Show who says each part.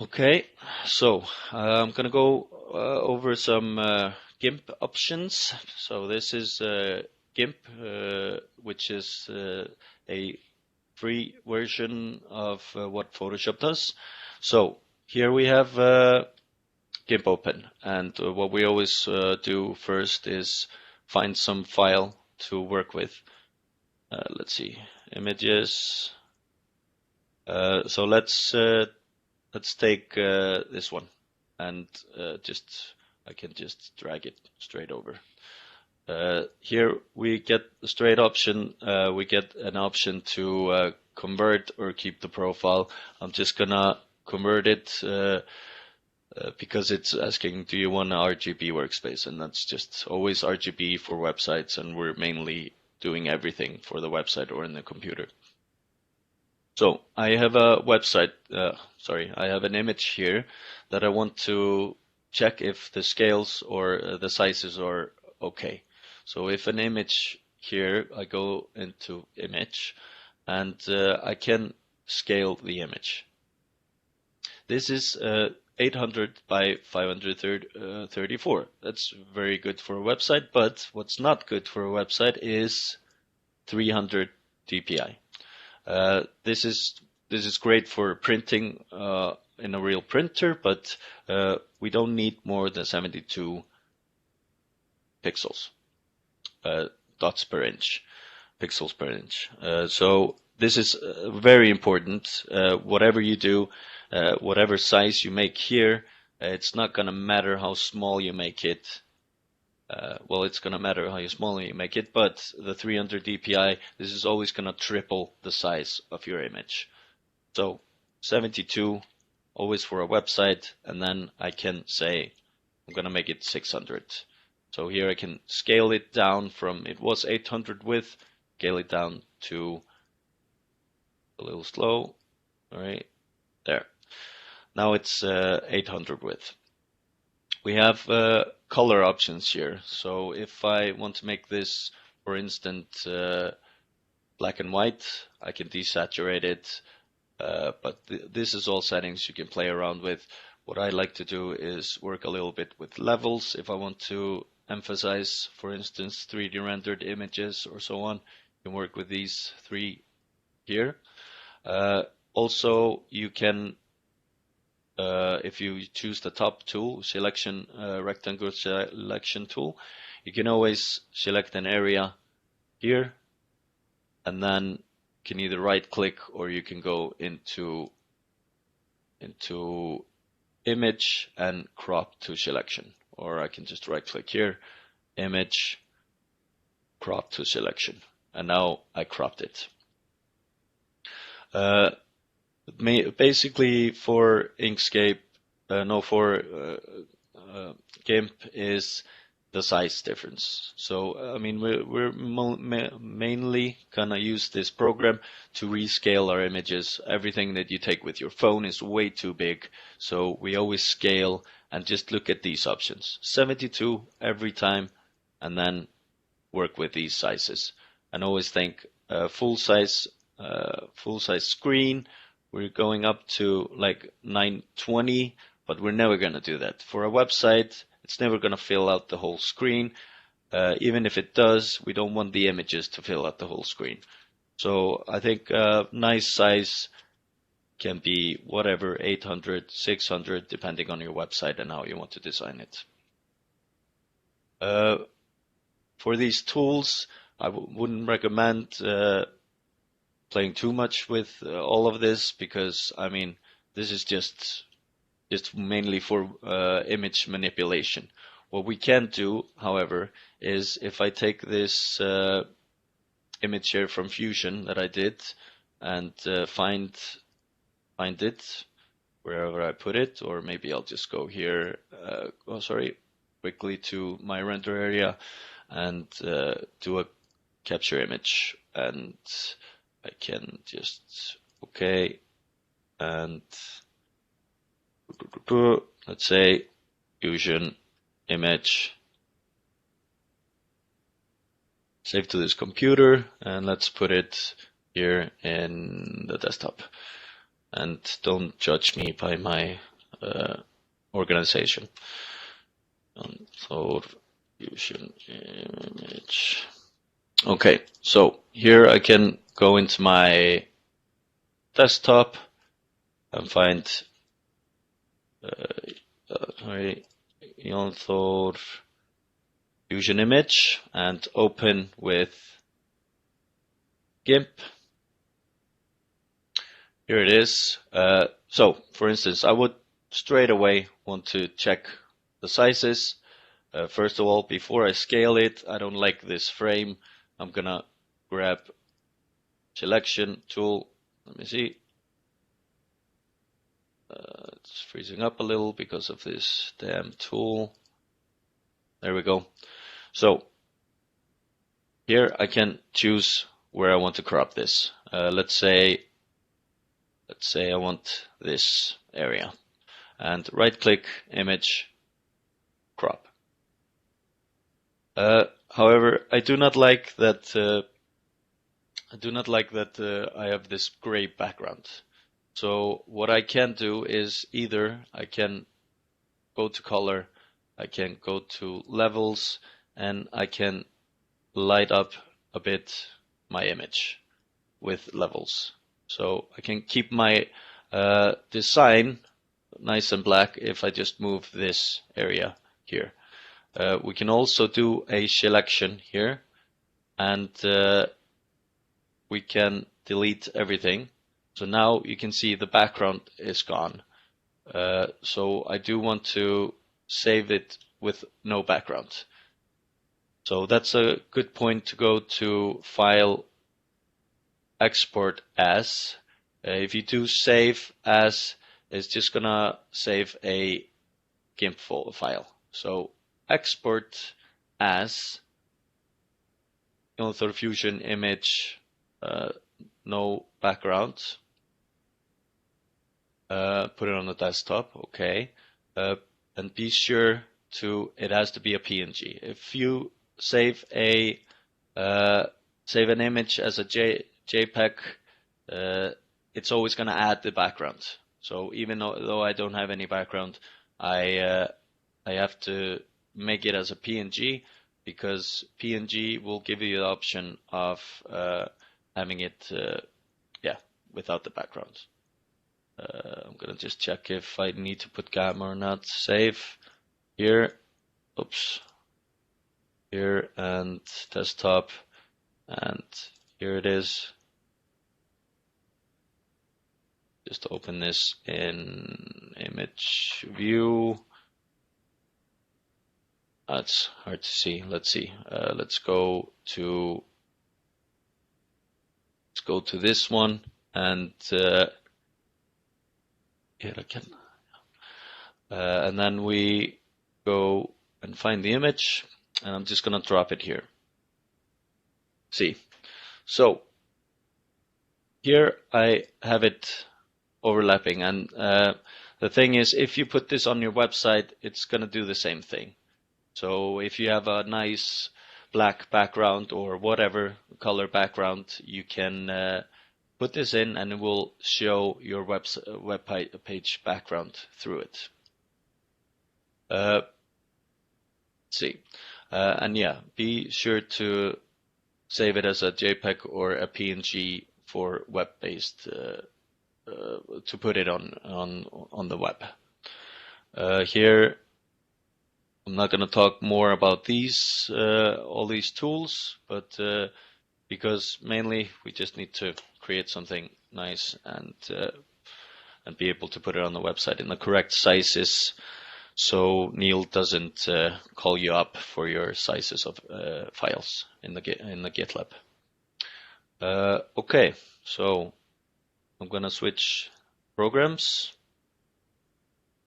Speaker 1: Okay, so I'm gonna go over some Gimp options. So this is Gimp, which is a free version of what Photoshop does. So here we have Gimp open, and what we always do first is find some file to work with. Let's see, images. So let's take this one, and I can just drag it straight over. Here we get the straight option. We get an option to convert or keep the profile. I'm just gonna convert it because it's asking, do you want an RGB workspace? And that's just always RGB for websites, and we're mainly doing everything for the website or in the computer. So I have a website, I have an image here that I want to check if the scales or the sizes are okay. So if an image here, I go into image, and I can scale the image. This is 800 by 534. That's very good for a website, but what's not good for a website is 300 dpi. This is great for printing in a real printer, but we don't need more than 72 pixels, dots per inch, pixels per inch. So this is very important. Whatever you do, whatever size you make here, it's not going to matter how small you make it. Well, it's going to matter how small you make it, but the 300 dpi, this is always going to triple the size of your image. So 72, always for a website, and then I can say I'm going to make it 600. So here I can scale it down from, it was 800 width, scale it down to a little slow, all right, there. Now it's 800 width. We have color options here. So if I want to make this, for instance, black and white, I can desaturate it. But this is all settings you can play around with. What I like to do is work a little bit with levels. If I want to emphasize, for instance, 3D rendered images or so on, you can work with these three here. Also, you can if you choose the top tool, selection, rectangle selection tool, you can always select an area here, and then you can either right click or you can go into image and crop to selection, or I can just right click here, image, crop to selection, and now I cropped it. Basically for Inkscape, Gimp is the size difference. So I mean, we're mainly gonna use this program to rescale our images. Everything that you take with your phone is way too big, so we always scale and just look at these options. 72 every time, and then work with these sizes. And always think full size screen. We're going up to like 920, but we're never going to do that. For a website, it's never going to fill out the whole screen. Even if it does, we don't want the images to fill out the whole screen. So I think nice size can be whatever, 800, 600, depending on your website and how you want to design it. For these tools, I wouldn't recommend playing too much with all of this, because I mean, this is just mainly for image manipulation. What we can do, however, is if I take this image here from Fusion that I did and find it wherever I put it, or maybe I'll just go here, quickly to my render area and do a capture image, and I can just, okay, and let's say Fusion image, save to this computer, and let's put it here in the desktop. And don't judge me by my organization. Jón Þór Fusion image. Okay, so here I can go into my desktop and find Jón Þór Fusion image and open with Gimp. Here it is. So, for instance, I would straight away want to check the sizes. First of all, before I scale it, I don't like this frame. I'm gonna grab selection tool. Let me see. It's freezing up a little because of this damn tool. There we go. So here I can choose where I want to crop this. Let's say I want this area, and right-click image, crop. However, I do not like that. I have this gray background. So what I can do is either I can go to color, I can go to levels, and I can light up a bit my image with levels. So I can keep my design nice and black if I just move this area here. We can also do a selection here, and we can delete everything. So now you can see the background is gone. So I do want to save it with no background. So that's a good point to go to File, Export As. If you do Save As, it's just gonna save a Gimp file. So Export As, Jón Þór Fusion image, no background. Put it on the desktop, okay. And be sure it has to be a PNG. If you save an image as a JPEG, it's always going to add the background. So even though I don't have any background, I have to make it as a PNG, because PNG will give you the option of having it without the background. I'm gonna just check if I need to put gamma or not. Save here, oops, here, and desktop, and here it is. Just open this in image view. That's hard to see. Let's see. Let's go to this one, and here I can. And then we go and find the image, and I'm just gonna drop it here. See, so here I have it overlapping, and the thing is, if you put this on your website, it's gonna do the same thing. So if you have a nice black background or whatever color background, you can put this in, and it will show your web page background through it. Let's see, and yeah, be sure to save it as a JPEG or a PNG for web-based to put it on the web. Here, I'm not going to talk more about these all these tools, but because mainly we just need to create something nice and be able to put it on the website in the correct sizes, so Neil doesn't call you up for your sizes of files in the GitLab. Okay, so I'm gonna switch programs.